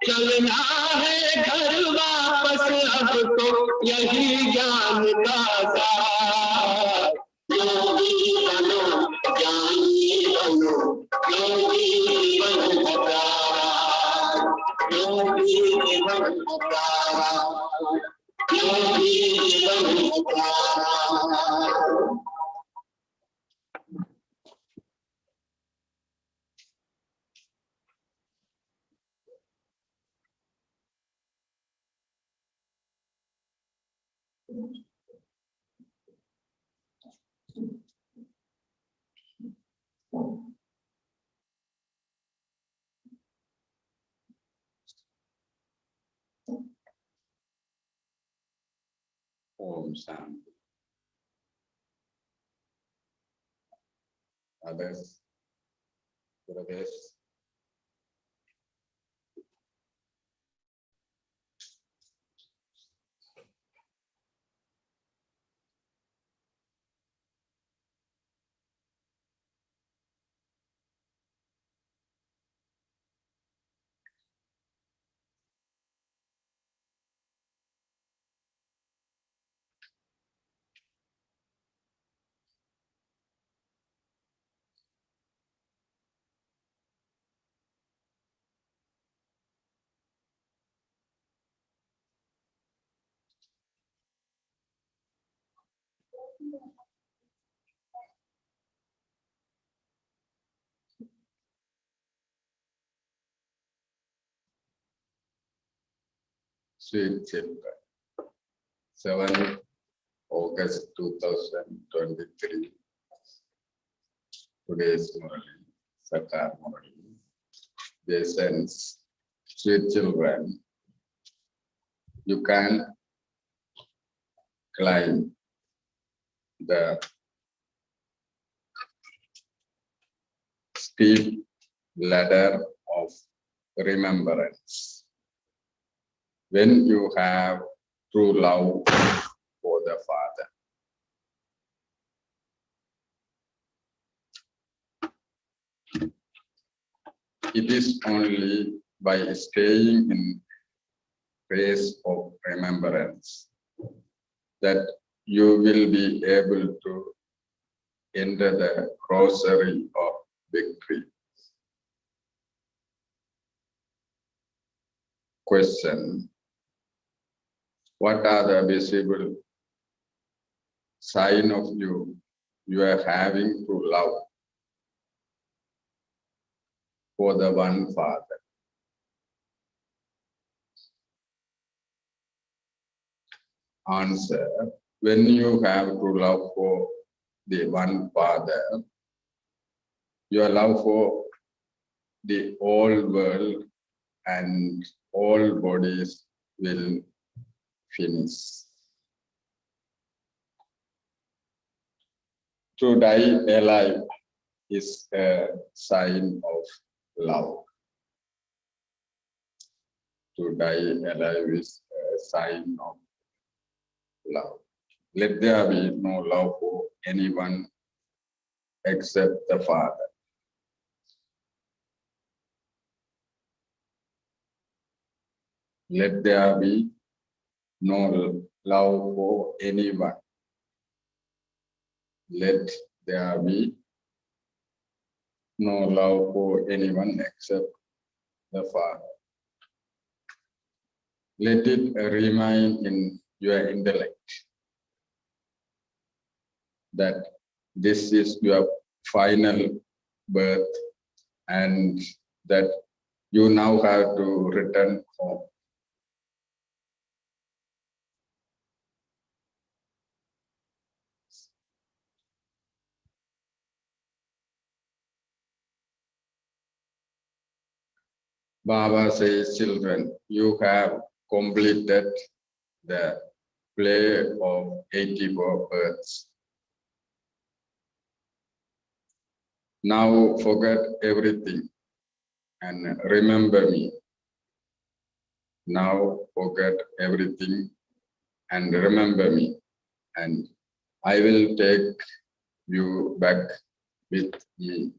चलना है घर वापस अब तो यही ज्ञान का सार। योगी बनो ज्ञानी बनो योगी जीवन हजारा योगी जीवन हजारा योगी जीवन हजारा। Om Shanti. Others, brothers. Sweet children, 7th August 2023. Today's Murli, Sakar Murli. They sense, sweet children, you can climb the steep ladder of remembrance when you have true love for the Father. It is only by staying in phase of remembrance that you will be able to enter the grocery of victory. Question: what are the visible signs of you are having true love for the one Father? Answer: when you have true love for the one Father, your love for the whole world and all bodies will finish. To die alive is a sign of love. To die alive is a sign of love. Let there be no love for anyone except the Father. Let there be no love for anyone. Let there be no love for anyone except the Father. Let it remain in your intellect that this is your final birth and that You now have to return home. Baba says, children, you have completed the play of 84 births. Now forget everything and remember me. Now forget everything and remember me. And I will take you back with me.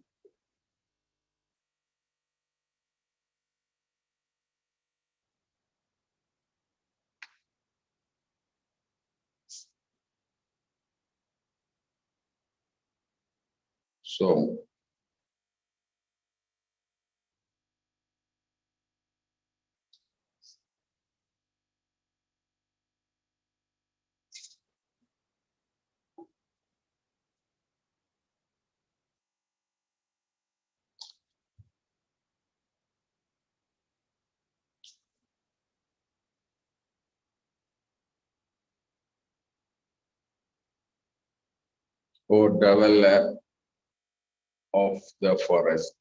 So, O dweller of the forest,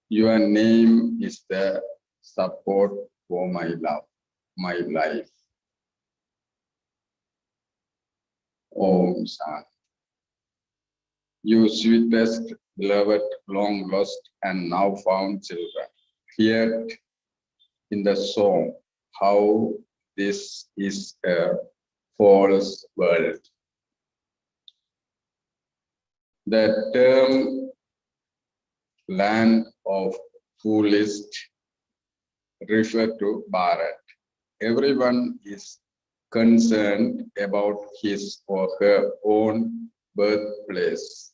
your name is the support for my love, my life. Om Shanti. You sweetest, beloved, long lost and now found children, heard in the song how this is a false world. The term land of foolish refer to Bharat. Everyone is concerned about his or her own birthplace.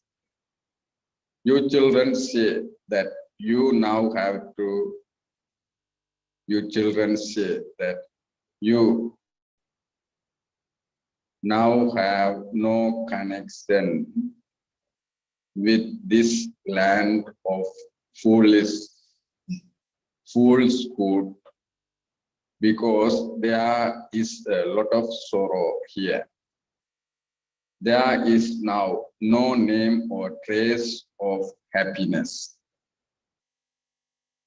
You children say that you now have to, you children say that you now have no connection with this land of foolshood because there is a lot of sorrow here. There is now no name or trace of happiness.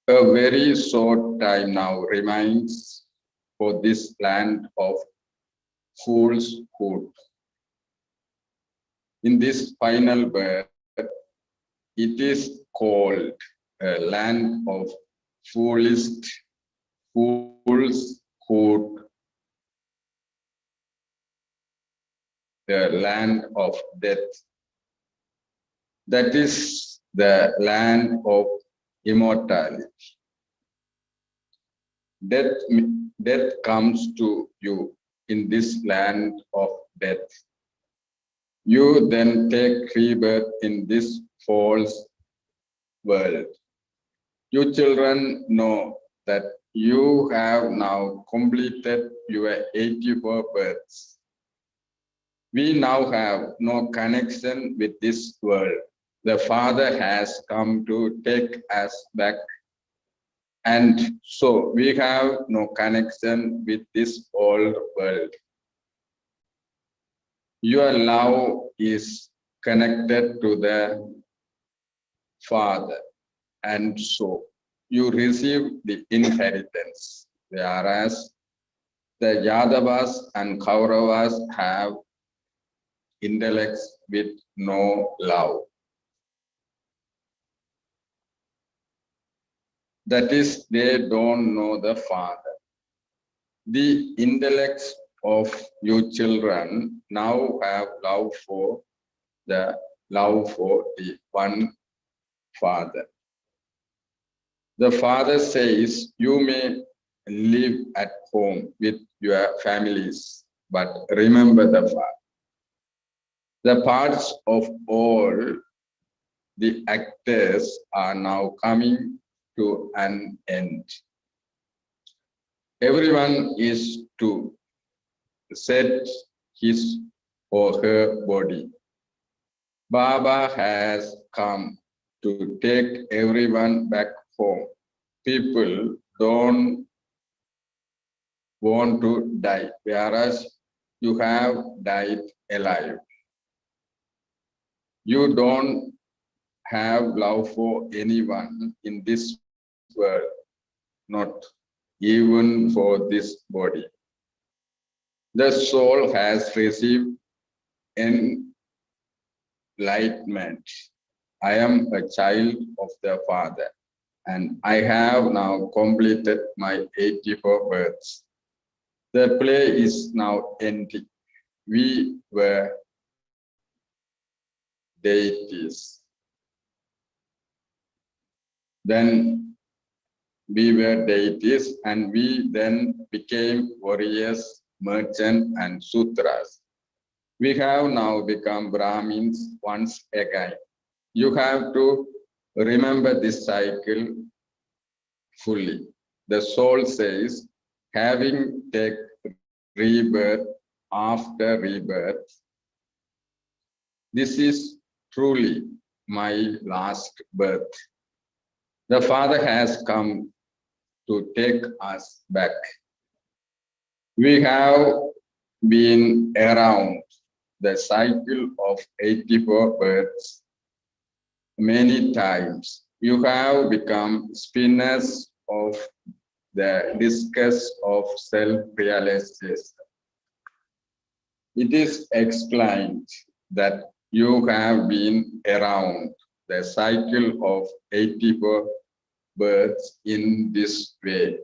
A very short time now remains for this land of foolshood. In this final birth, it is called a land of foolshood, the land of death. That is the land of immortality. Death comes to you in this land of death. You then take rebirth in this false world. You children know that you have now completed your 84 births. We now have no connection with this world. The Father has come to take us back. And so we have no connection with this old world. Your love is connected to the Father, and so you receive the inheritance, whereas the Yadavas and Kauravas have intellects with no love. That is, they don't know the Father. The intellects of you children now have love for the one Father. The Father says, you may live at home with your families, but remember the Father. The parts of all the actors are now coming to an end. Everyone is to set his or her body. Baba has come to take everyone back home. People don't want to die, whereas you have died alive. You don't have love for anyone in this world, not even for this body. The soul has received enlightenment. I am a child of the Father, and I have now completed my 84 births. The play is now ending. We were deities. Then we were deities, and we then became warriors, merchants, and sutras. We have now become Brahmins once again. You have to remember this cycle fully. The soul says, having taken rebirth after rebirth, this is truly my last birth. The Father has come to take us back. We have been around the cycle of 84 births many times. You have become spinners of the discus of self-realization. It is explained that you have been around the cycle of 84 births in this way.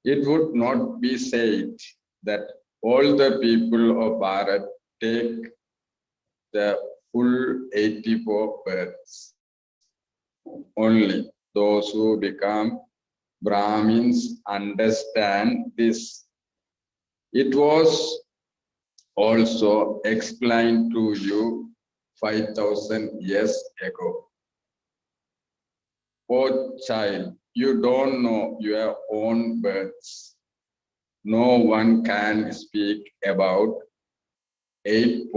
It would not be said that all the people of Bharat take the full 84 births. Only those who become Brahmins understand this. It was also explained to you 5,000 years ago. Oh child, you don't know your own births. No one can speak about 8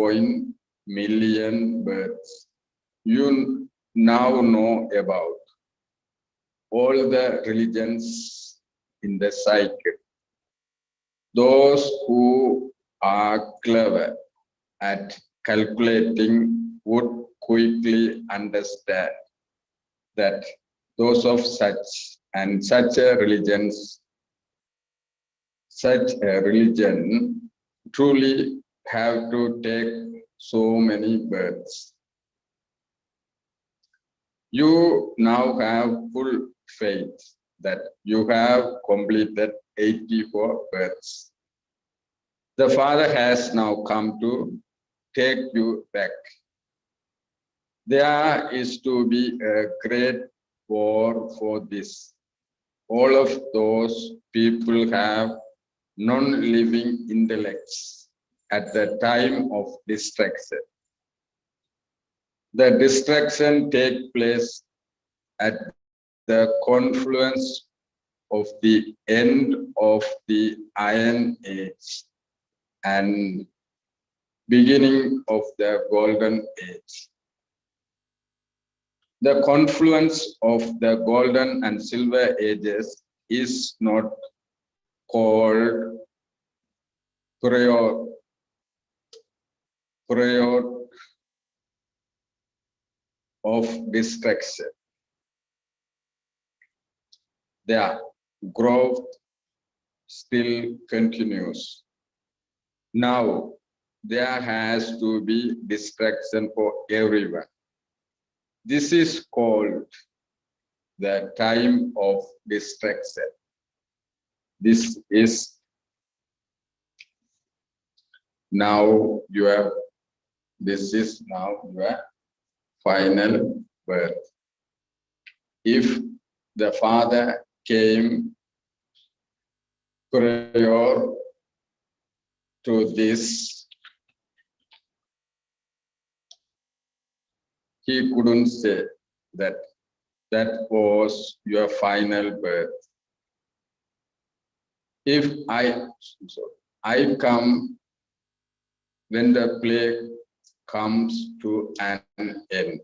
million births. You now know about all the religions in the cycle. Those who are clever at calculating would quickly understand that those of such a religion truly have to take so many births. You now have full faith that you have completed 84 births. The Father has now come to take you back. There is to be a great war for this. All of those people have non-living intellects at the time of destruction. The destruction takes place at the confluence of the end of the Iron Age and beginning of the Golden Age. The confluence of the Golden and Silver Ages is not called period of destruction. Their growth still continues. Now, there has to be destruction for everyone. This is called the time of destruction. This is now your final birth. If the Father came prior to this, he couldn't say that that was your final birth. If I come when the plague comes to an end.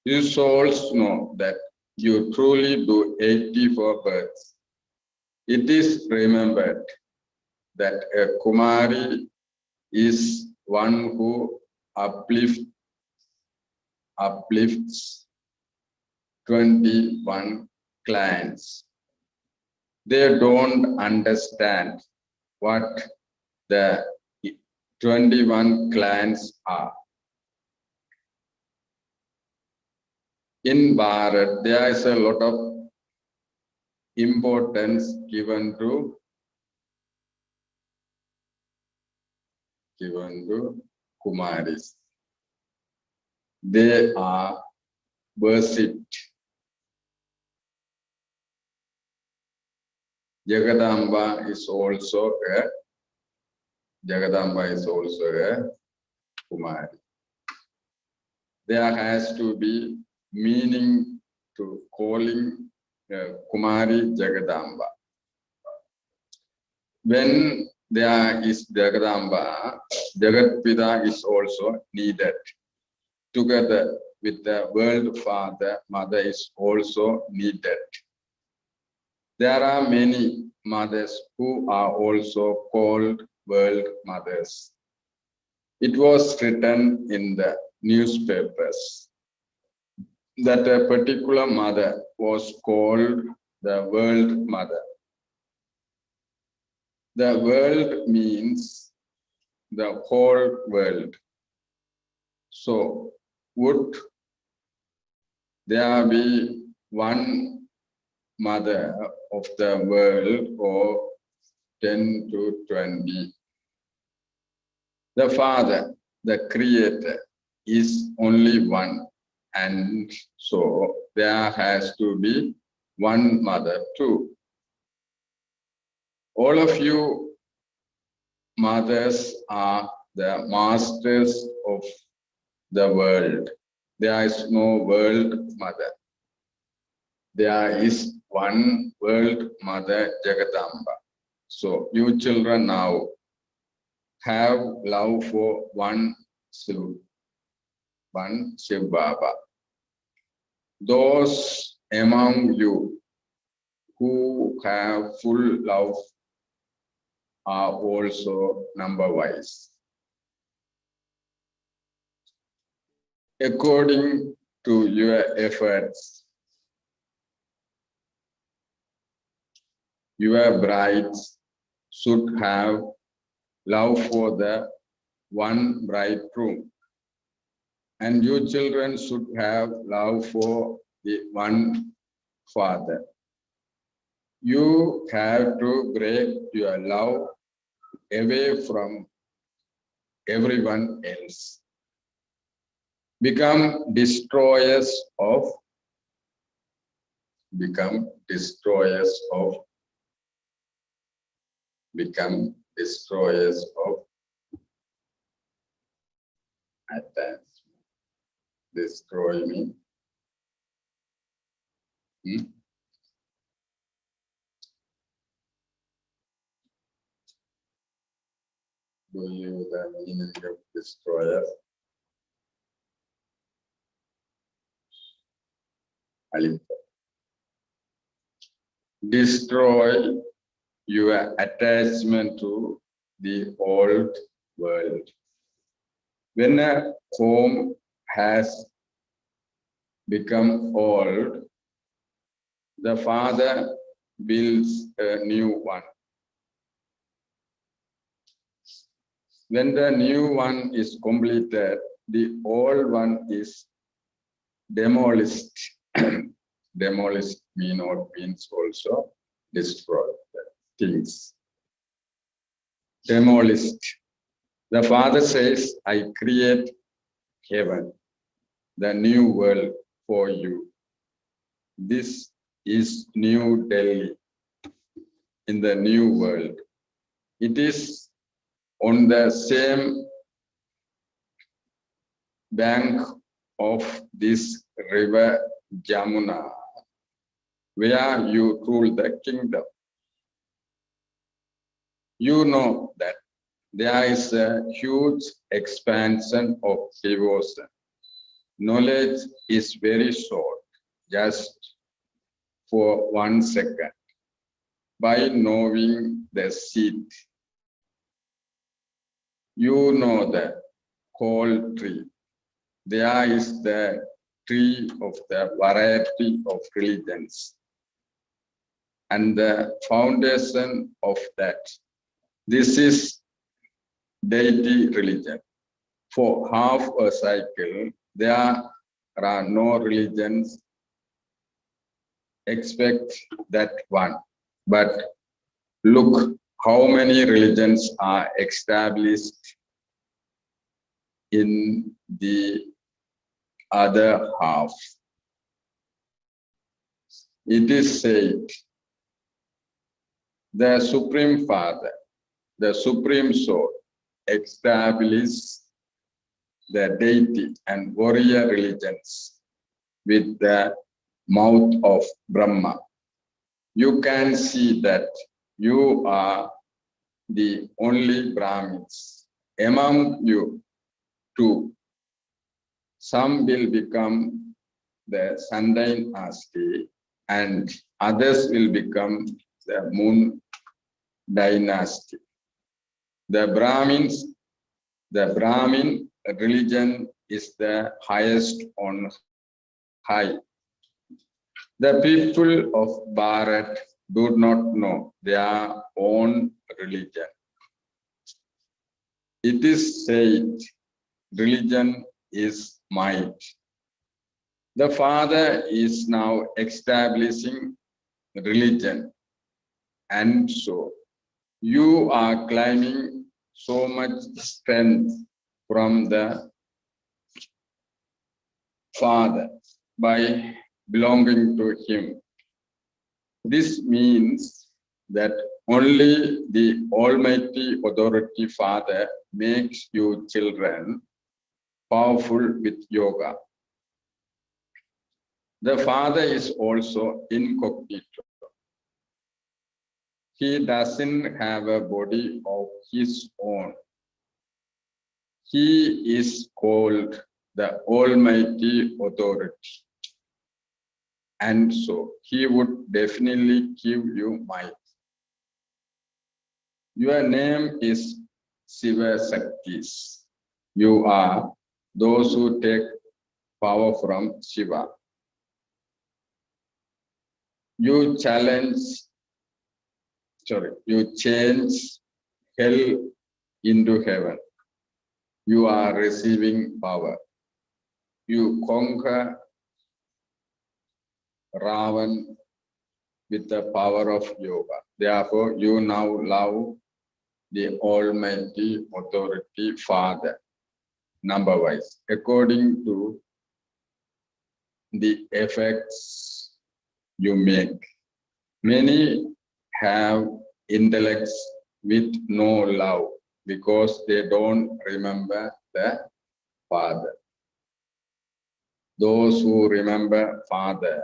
You souls know that you truly do 84 births. It is remembered that a Kumari is one who uplifts 21 clans. They don't understand what the 21 clans are. In Bharat, there is a lot of importance given to Kumaris. They are worshipped. Jagadamba is also a Kumari. There has to be meaning to calling Kumari Jagadamba. When there is Jagadamba, Jagatpita is also needed. Together with the world father, mother is also needed. There are many mothers who are also called world mothers. It was written in the newspapers that a particular mother was called the world mother. The world means the whole world. So, would there be one mother of the world or 10 to 20? The Father, the Creator, is only one, and so there has to be one mother too. All of you mothers are the masters of the world. There is no world mother. There is one world mother, Jagadamba. So you children now have love for one Shiv Baba. Those among you who have full love are also number-wise. According to your efforts, your brides should have love for the one bridegroom, and your children should have love for the one father. You have to break your love away from everyone else. Become destroyers of attachment. Destroy me. Do you the meaning of destroyer? Destroy your attachment to the old world. When a home has become old, the father builds a new one. When the new one is completed, the old one is demolished. Demolished means also destroy things. Demolished. The Father says, I create heaven, the new world for you. This is New Delhi in the new world. It is on the same bank of this river Jamuna, where you rule the kingdom. You know that there is a huge expansion of devotion. Knowledge is very short, just for 1 second. By knowing the seed, you know the whole tree. There is the tree of the variety of religions. And the foundation of that. This is deity religion. For half a cycle, there are no religions except that one. But look how many religions are established in the other half. It is said, the Supreme Father, the Supreme Soul, established the deity and warrior religions with the mouth of Brahma. You can see that you are the only Brahmins. Among you too, some will become the Sun dynasty and others will become the Moon dynasty. The Brahmin religion is the highest on high. The people of Bharat do not know their own religion. It is said, religion is might. The Father is now establishing religion, and so you are claiming so much strength from the Father by belonging to Him. This means that only the Almighty Authority Father makes you children powerful with yoga. The Father is also incognito. He doesn't have a body of his own. He is called the Almighty Authority. And so he would definitely give you might. Your name is Shiva Shaktis. You are those who take power from Shiva. You change hell into heaven. You are receiving power. You conquer Ravan with the power of yoga. Therefore, you now love the Almighty Authority Father, number-wise, according to the effects you make. Many have intellects with no love because they don't remember the Father. Those who remember Father,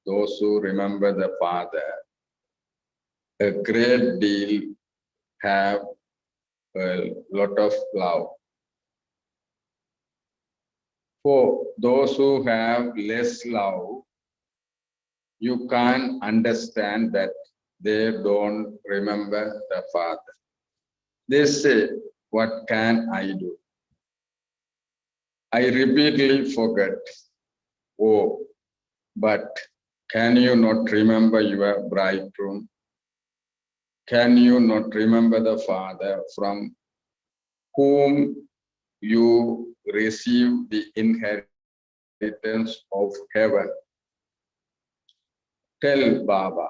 those who remember the Father, a great deal have a lot of love. For those who have less love, you can't understand that they don't remember the Father. They say, what can I do? I repeatedly forget. Oh, but can you not remember your bridegroom? Can you not remember the Father from whom you receive the inheritance of heaven? Tell Baba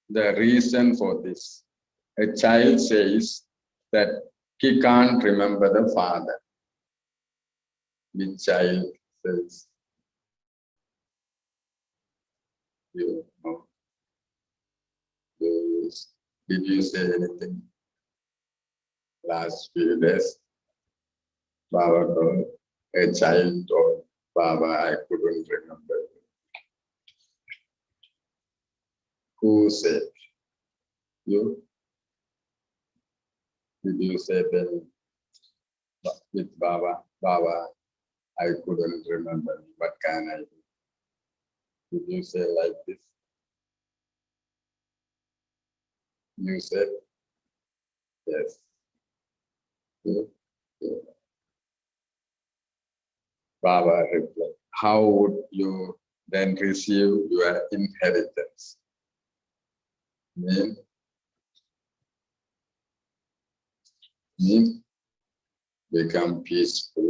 the reason for this. A child says that he can't remember the Father. The child says, you know, did you say anything last few days? Baba told, a child told Baba, I couldn't remember. Who said? You? Did you say then with Baba, Baba, I couldn't remember. What can I do? Did you say like this? You said yes. Good. Good. Baba replied, how would you then receive your inheritance? Mean become peaceful,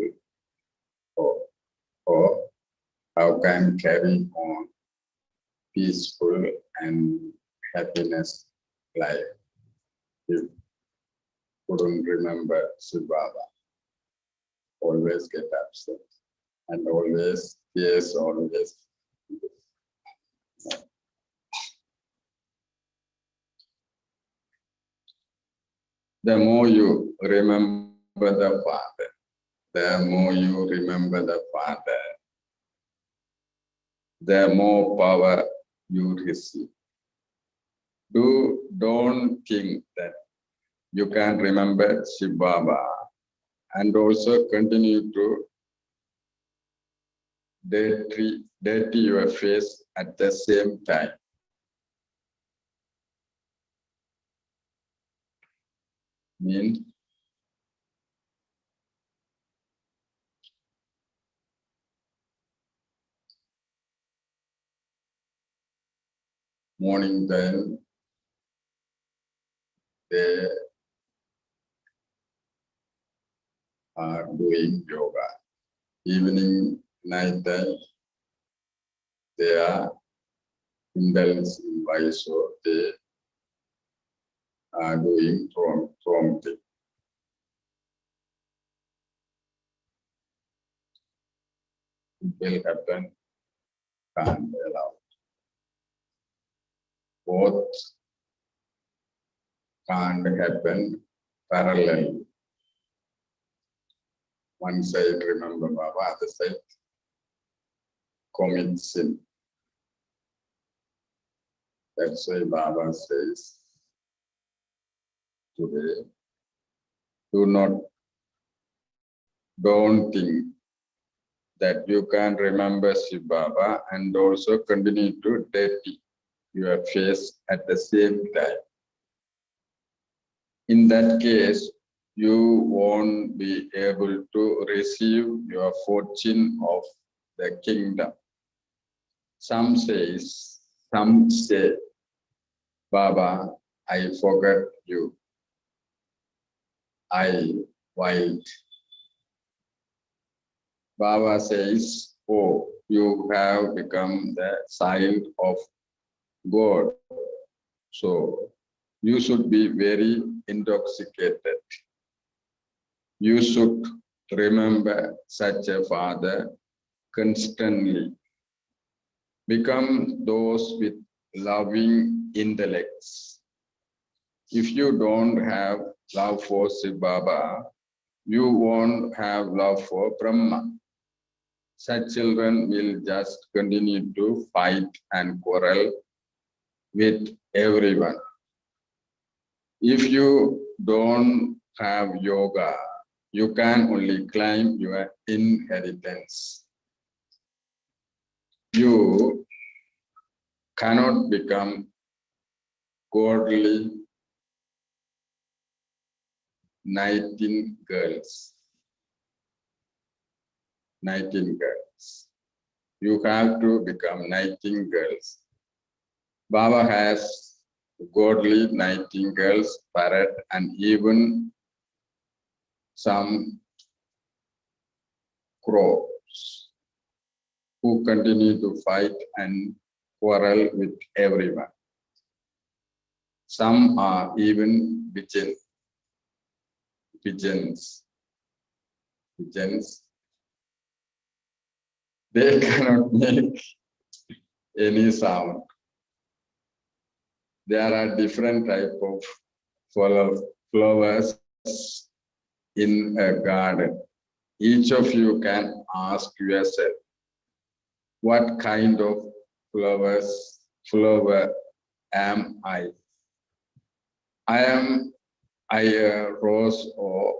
or how can carry on peaceful and happiness life if couldn't remember Shiv Baba, always get upset and always yes, always. The more you remember the Father, the more you remember the Father, the more power you receive. Don't think that you can remember Shiv Baba and also continue to dirty your face at the same time. Mean morning time they are doing yoga. Evening, night time they are indulged in vice, so they are doing wrong thing. It will happen, can't allow. Both can't happen parallelly. One side remember Baba, other side commit sin. That's why Baba says today, don't think that you can remember Shiv Baba and also continue to dirty your face at the same time. In that case, you won't be able to receive your fortune of the kingdom. Some say, Baba, I forgot you. Wild. Baba says, oh, you have become the child of God. So you should be very intoxicated. You should remember such a father constantly. Become those with loving intellects. If you don't have love for Shiv Baba, you won't have love for Brahma. Such children will just continue to fight and quarrel with everyone. If you don't have yoga, you can only claim your inheritance. You cannot become godly nightingales. You have to become nightingales. Baba has godly nightingales, parrot, and even some crows who continue to fight and quarrel with everyone. Some are even pigeons. They cannot make any sound. There are different types of flowers in a garden. Each of you can ask yourself, what kind of flower am I? I rose or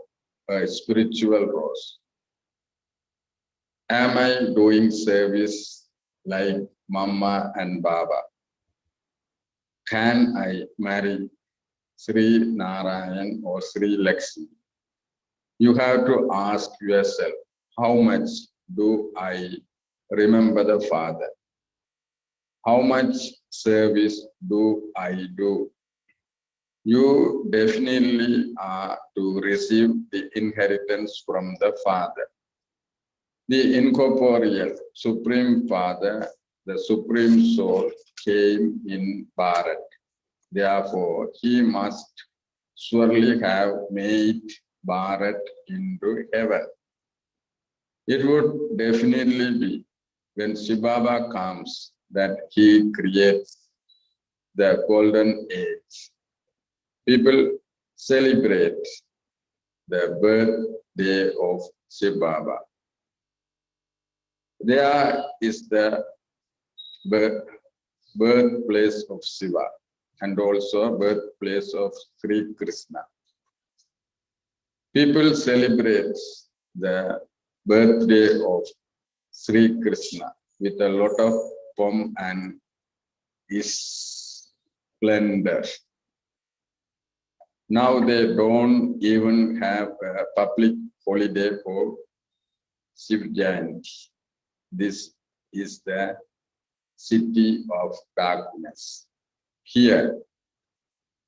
a spiritual rose? Am I doing service like Mama and Baba? Can I marry Sri Narayan or Sri Lakshmi? You have to ask yourself, how much do I remember the Father? How much service do I do? You definitely are to receive the inheritance from the Father. The incorporeal Supreme Father, the Supreme Soul, came in Bharat. Therefore, he must surely have made Bharat into heaven. It would definitely be when Shiva Baba comes that he creates the golden age. People celebrate the birthday of Shiva Baba. There is the birthplace of Shiva and also birthplace of Sri Krishna. People celebrate the birthday of Sri Krishna with a lot of pomp and splendor. Now they don't even have a public holiday for Shiv Jayanti. This is the city of darkness. Here,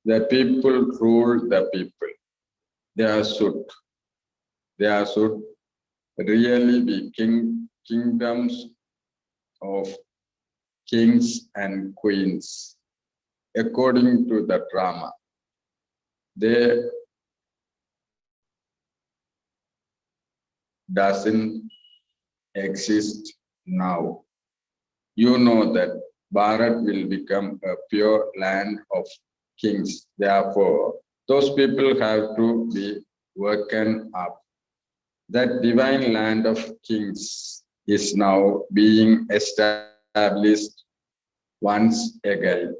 the people rule the people. There should really be kingdoms of kings and queens, according to the drama. They doesn't exist now. You know that Bharat will become a pure land of kings. Therefore, those people have to be woken up. That divine land of kings is now being established once again.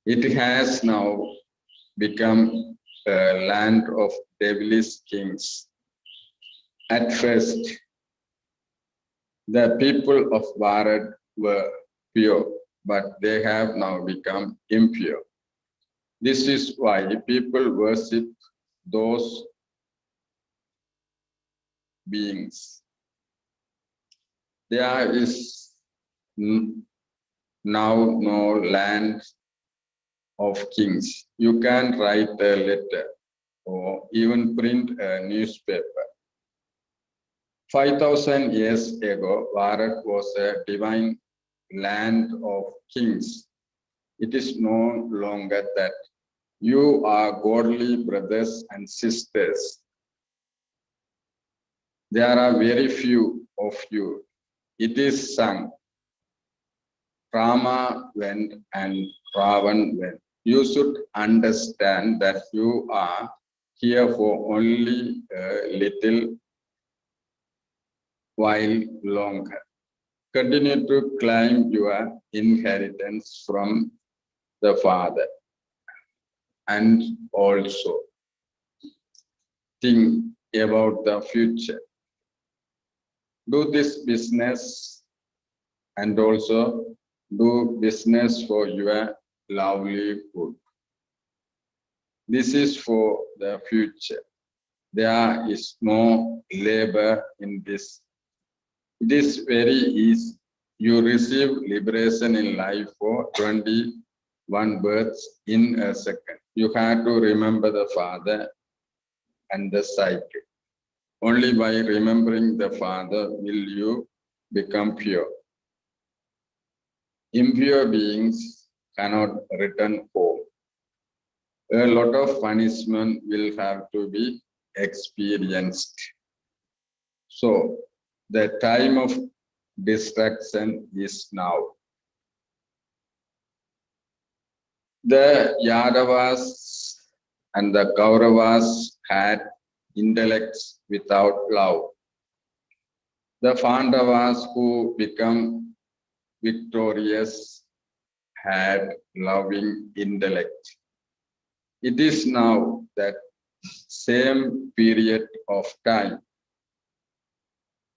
It has now become a land of devilish kings. At first, the people of Bharat were pure, but they have now become impure. This is why people worship those beings. There is now no land of kings. You can write a letter or even print a newspaper. 5,000 years ago, Bharat was a divine land of kings. It is no longer that. You are godly brothers and sisters. There are very few of you. It is sung. Rama went and Ravan went. You should understand that you are here for only a little while longer. Continue to claim your inheritance from the Father. And also think about the future. Do this business and also do business for your livelihood. This is for the future. There is no labor in this. It is very easy. You receive liberation in life for 21 births in a second. You have to remember the Father and the cycle. Only by remembering the Father will you become pure. Impure beings cannot return home. A lot of punishment will have to be experienced. So, the time of destruction is now. The Yadavas and the Kauravas had intellects without love. The Pandavas who become victorious had loving intellect. It is now that same period of time.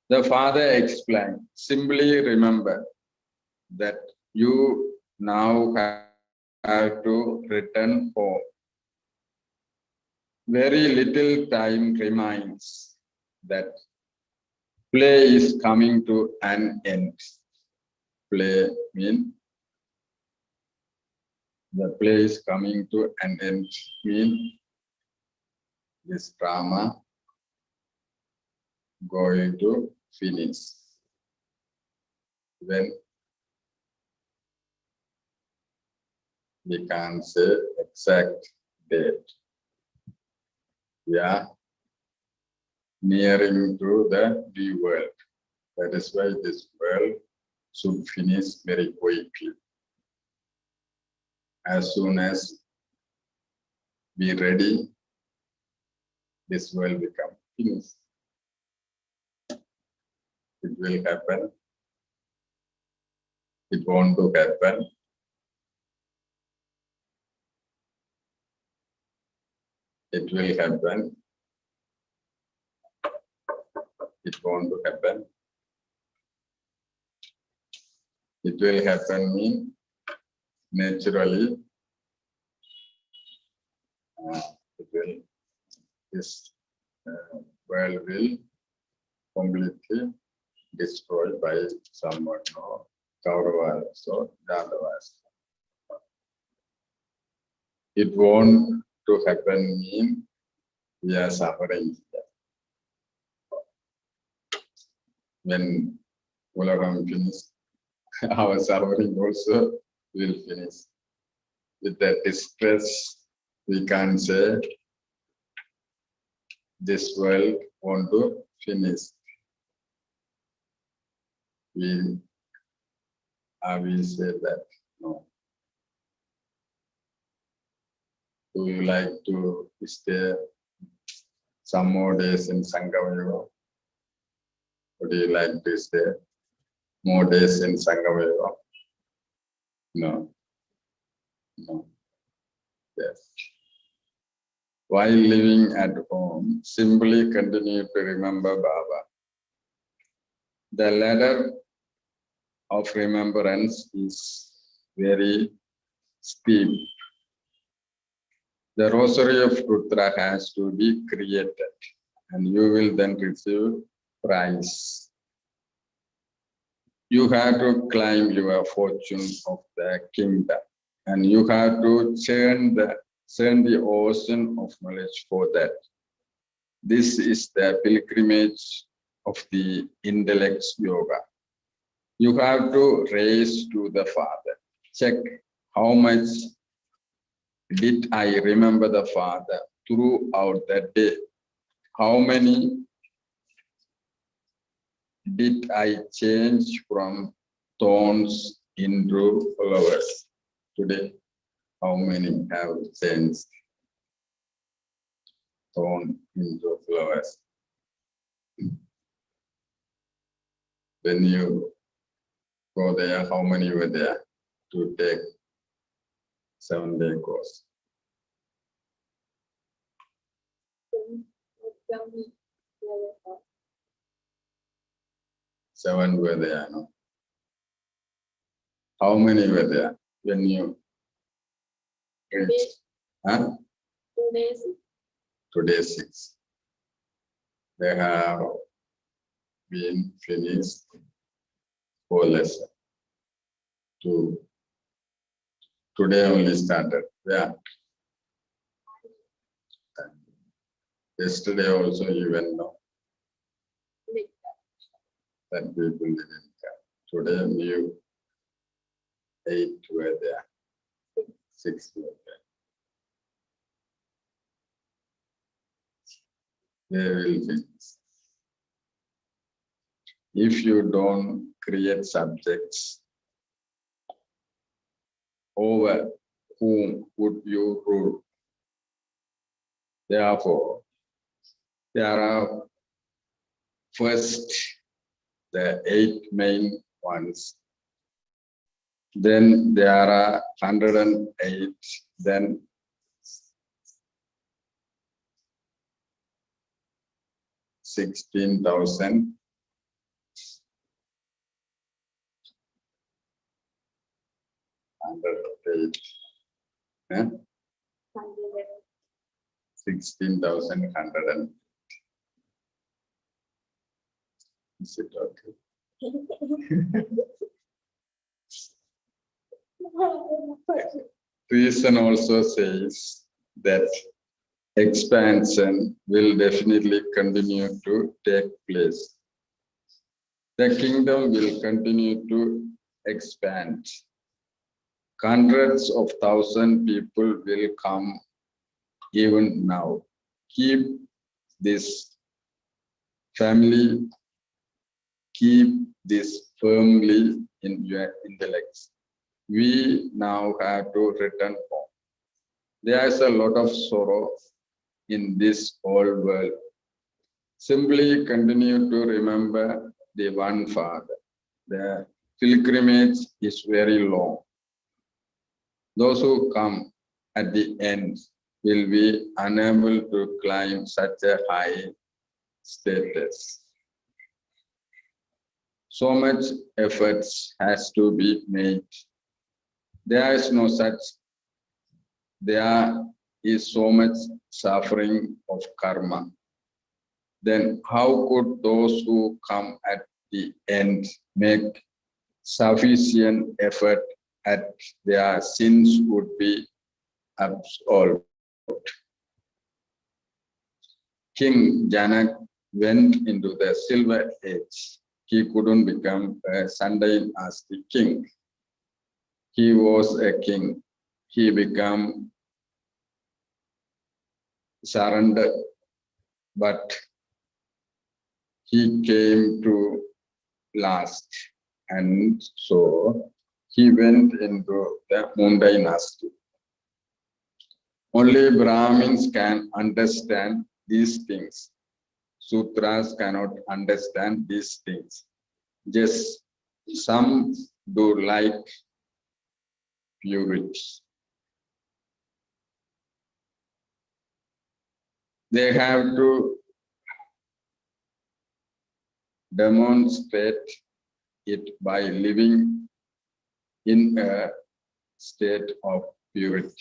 The father explained, simply remember that you now have to return home. Very little time remains. That play is coming to an end. Play means the play is coming to an end. Means this drama going to finish. When we can't say exact date. We are nearing to the new world. That is why this world should finish very quickly. As soon as we ready, this world become finished. It will happen. It won't to happen. It will happen. It won't to happen. It will happen mean naturally. This world will completely destroyed by someone or Kauravas or Yadavas. It won't to happen mean we are suffering. When Ulagam finish, our suffering also will finish. With that distress, we can't say this world want to finish. We say that no. Do you like to stay some more days in Sanghavayuga? Or do you like to stay more days in Sanghavayuga? No. No. Yes. While living at home, simply continue to remember Baba. The ladder of remembrance is very steep. The rosary of Rudra has to be created, and you will then receive prize. You have to climb your fortune of the kingdom, and you have to churn the ocean of knowledge for that. This is the pilgrimage of the intellect's yoga. You have to raise to the Father. Check how much did I remember the Father throughout the day. How many did I change from thorns into flowers? Today, how many have changed thorn into flowers? When you go there, how many were there to take 7-day course? 7 were there, no? How many were there when you reached? Huh? 2 days. Today 6. They have been finished 4 lessons. Today only started. Yeah. Yesterday also you went now. That people didn't come. Today new 8 were there. 6 were there. They will finish. If you don't create subjects, over whom would you rule? Therefore, there are first the 8 main ones. Then there are 108. Then 16,000. Yeah? 16,100. Is it okay? Reason also says that expansion will definitely continue to take place. The kingdom will continue to expand. Hundreds of thousands people will come even now. Keep this family, keep this firmly in your intellect. We now have to return home. There is a lot of sorrow in this whole world. Simply continue to remember the one Father. The pilgrimage is very long. Those who come at the end will be unable to climb such a high status. So much efforts has to be made. There is no such, there is so much suffering of karma. Then how could those who come at the end make sufficient effort at their sins would be absolved? King Janak went into the Silver Age. He couldn't become a Sunday as the king. He was a king. He became surrendered, but he came to last, and so he went into the Moon dynasty. Only Brahmins can understand these things. Sutras cannot understand these things. Just some do like purity. They have to demonstrate it by living in a state of purity.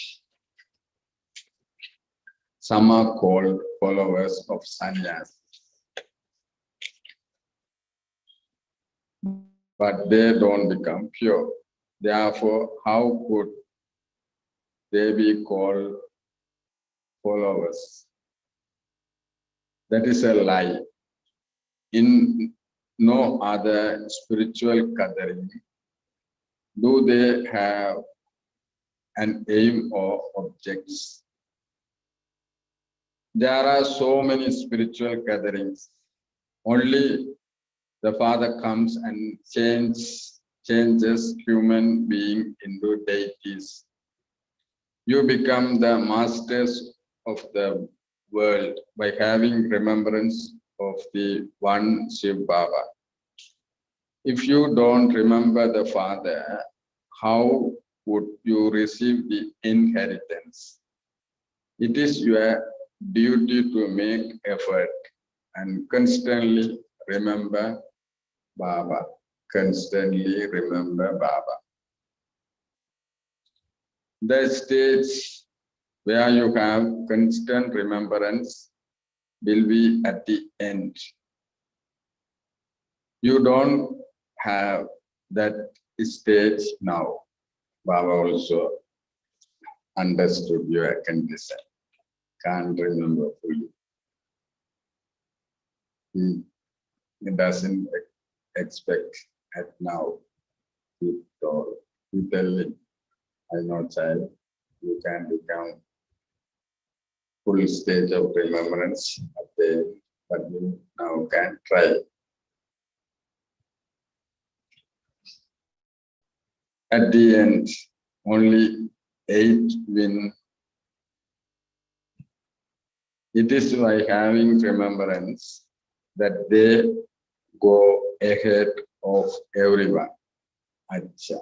Some are called followers of sannyas, but they don't become pure. Therefore, how could they be called followers? That is a lie. In no other spiritual gathering do they have an aim or objects. There are so many spiritual gatherings. Only the Father comes and changes human being into deities. You become the masters of the world by having remembrance of the one Shiv Baba. If you don't remember the Father, how would you receive the inheritance? It is your duty to make effort and constantly remember Baba. Constantly remember Baba. The stage where you have constant remembrance will be at the end. You don't have that stage now. Baba also understood your condition. Can't remember fully. He doesn't expect at now. He tell him, I know, child, you can become full stage of remembrance at the end, but you now can try. At the end, only 8 win. It is by having remembrance that they go ahead of everyone. Acha.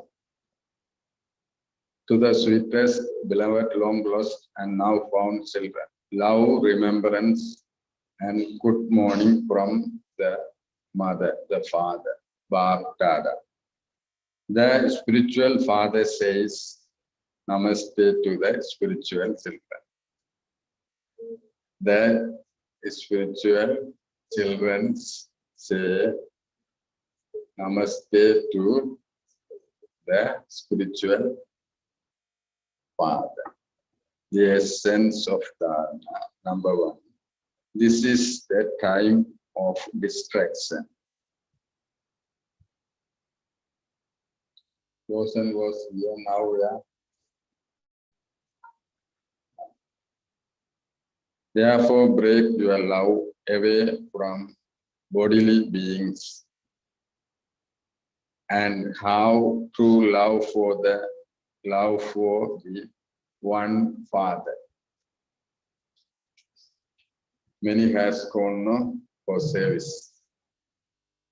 To the sweetest, beloved, long lost, and now found children, love, remembrance, and good morning from the mother, the father, Bab Dada. The spiritual father says Namaste to the spiritual children. The spiritual children say Namaste to the spiritual father. The essence of Dharma, number one. This is the time of distraction. Person was here, now we are. Therefore, break your love away from bodily beings and how true love for the one Father. Many has gone no, for service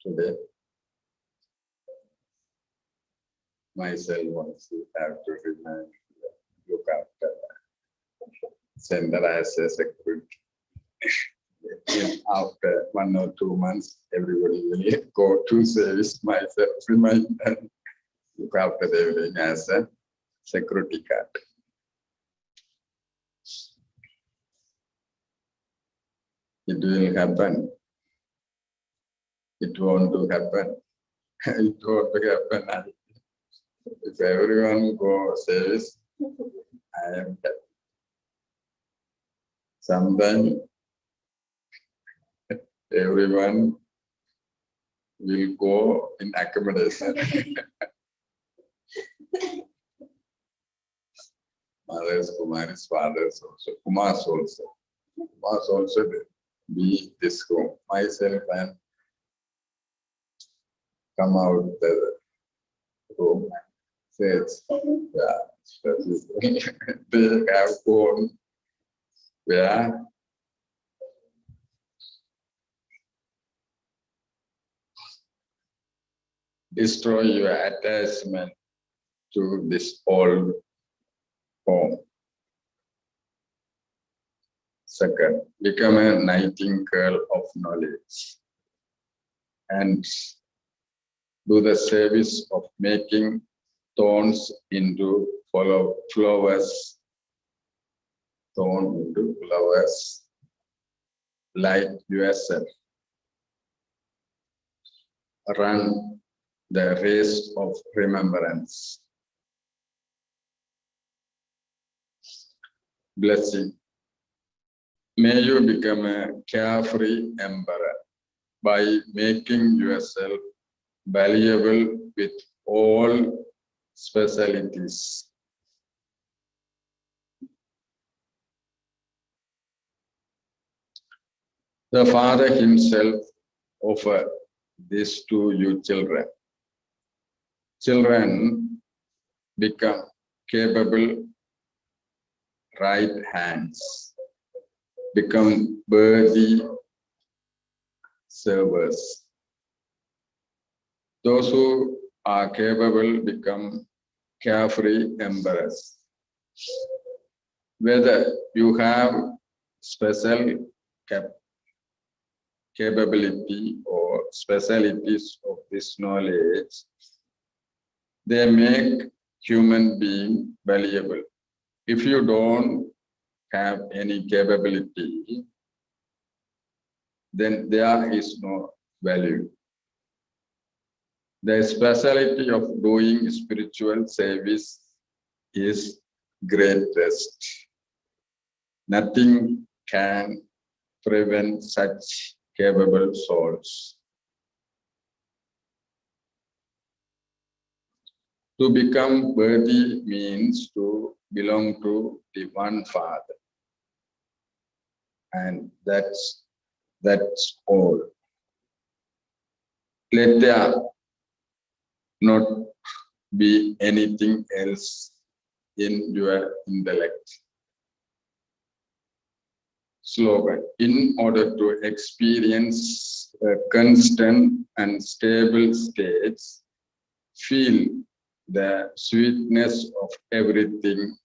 today. Myself also have to remind, look after center as a security. After 1 or 2 months, everybody will go to service. Myself remind and look after everything as a security card. It will happen. It won't happen. It won't happen. If everyone go service, I am happy. Sometimes everyone will go in accommodation. Mothers, Kumaris, fathers also, Kumas also. Kumas also be this home. Myself and come out the room and says, yeah, they have gone where destroy your attachment to this old home. Second, become a nightingale of knowledge and do the service of making thorns into flowers, thorn into flowers, like yourself. Run the race of remembrance. Blessing. May you become a carefree emperor by making yourself valuable with all specialties. The Father himself offers this to you children. Children become capable right hands, become worthy servers. Those who are capable become carefree emperors. Whether you have special capability or specialities of this knowledge, they make human being valuable. If you don't have any capability, then there is no value. The specialty of doing spiritual service is greatest. Nothing can prevent such capable souls. To become worthy means to belong to the one Father. And that's all. Let there not be anything else in your intellect. Slogan. In order to experience a constant and stable state, feel the sweetness of everything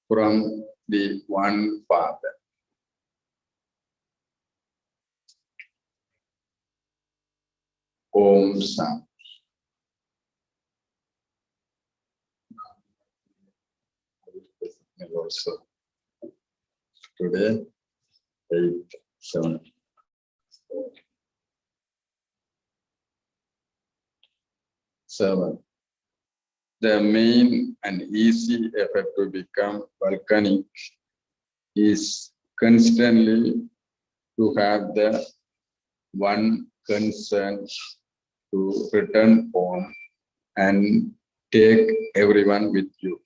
from the one Father. Om Sam. Also today 8/7. The main and easy effort to become volcanic is constantly to have the one concern to return home and take everyone with you.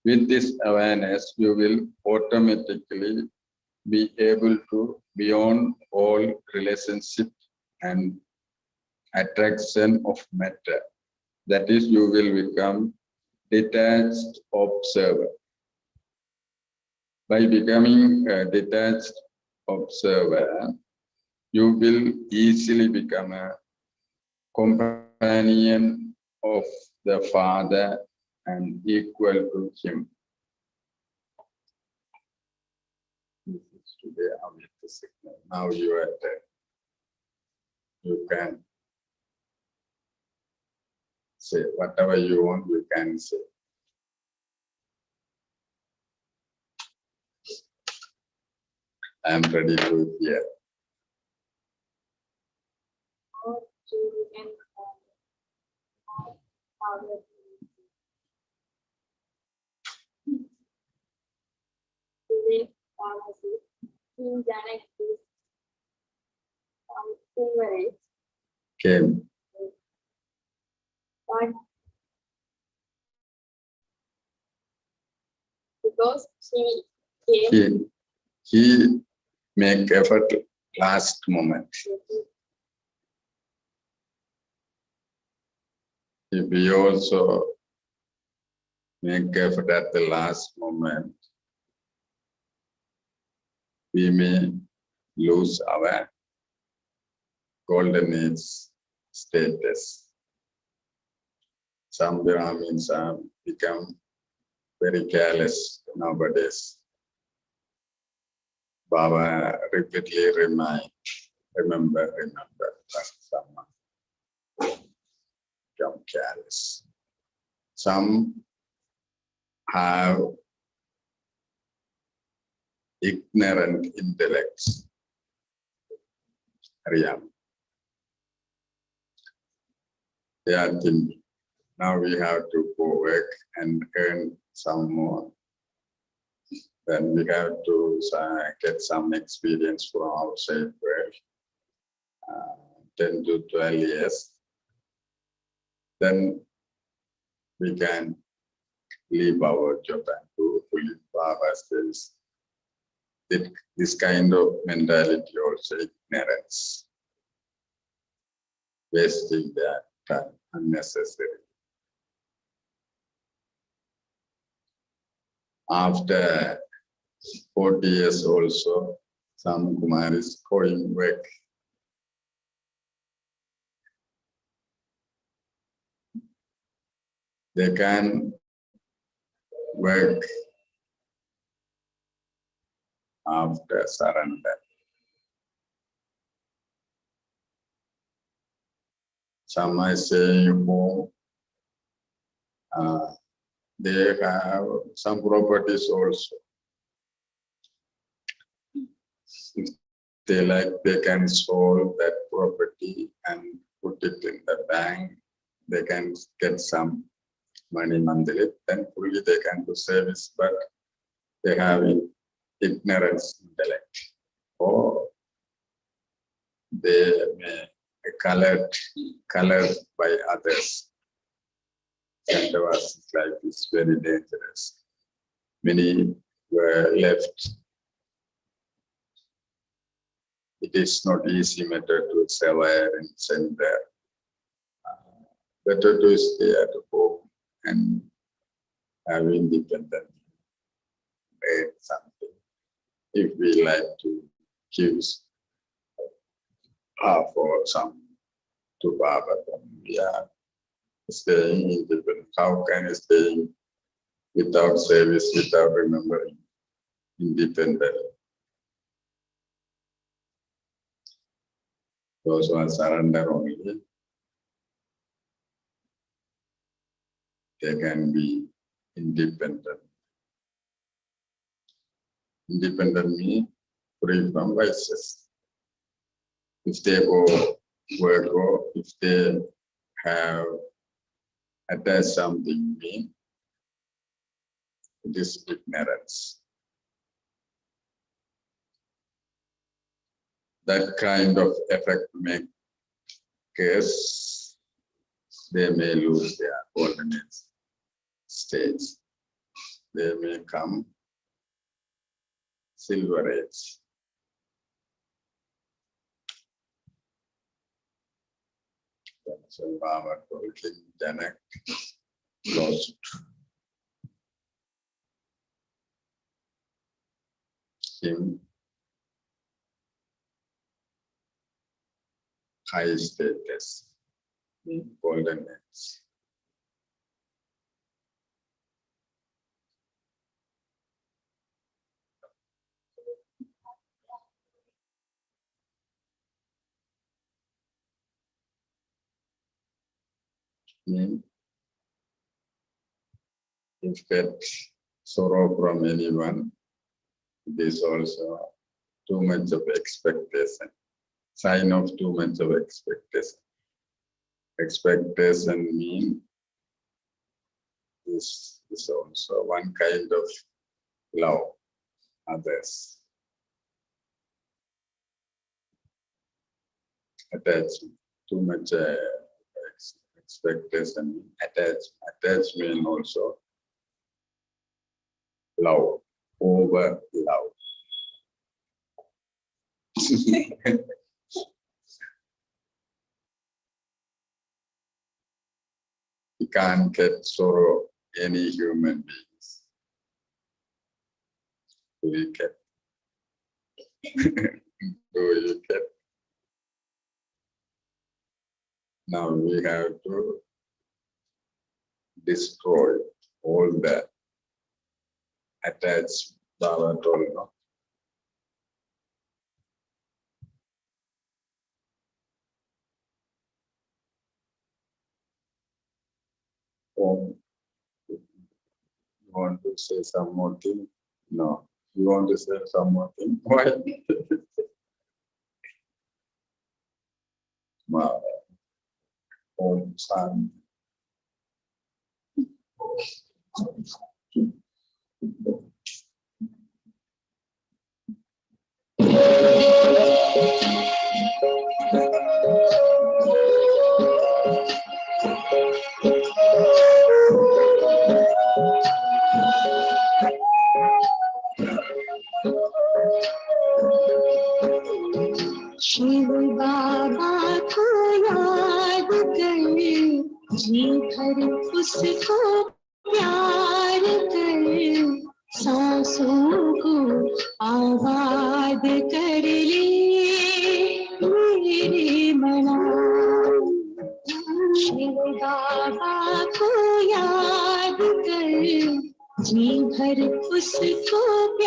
With this awareness, you will automatically be able to beyond all relationship and attraction of matter. That is, you will become detached observer. By becoming a detached observer, you will easily become a companion of the Father and equal to him. This is today Amrita signal. Now you are there. You can say whatever you want, you can say. I am ready to hear. Came. Because he came. He make effort last moment. If we also make effort at the last moment, we may lose our golden age status. Some Brahmins have become very careless nowadays. Baba repeatedly remember, but some become careless. Some have ignorant intellects. They are thinking, now we have to go work and earn some more. Then we have to get some experience from outside world, 10 to 12 years. Then we can leave our job and do fully Baba says. This kind of mentality also ignorance, wasting their time unnecessarily. After 40 years also, some Kumaris going work. They can work after surrender. Some are saying home. They have some properties also. If they like, they can sold that property and put it in the bank. They can get some money monthly, then fully they can do service, but they have ignorance intellect. Or they may colored by others. Santavas life is very dangerous. Many were left. It is not easy matter to survive and send there. Better to stay at home and have independent made something. If we like to give half or some to Baba, then we are staying independent. How can you stay without service, without remembering independent? Those who are surrender only, they can be independent. Independent means free from vices. If they go work or if they have attached something, mean it is ignorance. That kind of effect make case they may lose their coordinate states. They may come silver age. So Baba told him, Janak lost him high status in golden age. If get sorrow from anyone, it is also too much of expectation. Sign of too much of expectation. Expectation means this is also one kind of love others. Attachment, too much expectation, attachment also love, over love. You can't get sorrow any human beings. Do you get? Do you get? Now we have to destroy all the attached Baba told no. You want to say some more thing? No. You want to say some more thing? Why? Wow. Om Shanti. Shiv बाबा को याद कर जी भर उसको प्यार कर सांसों को आबाद कर ले मेरे मना शिव बाबा को याद कर जी भर उसको प्यार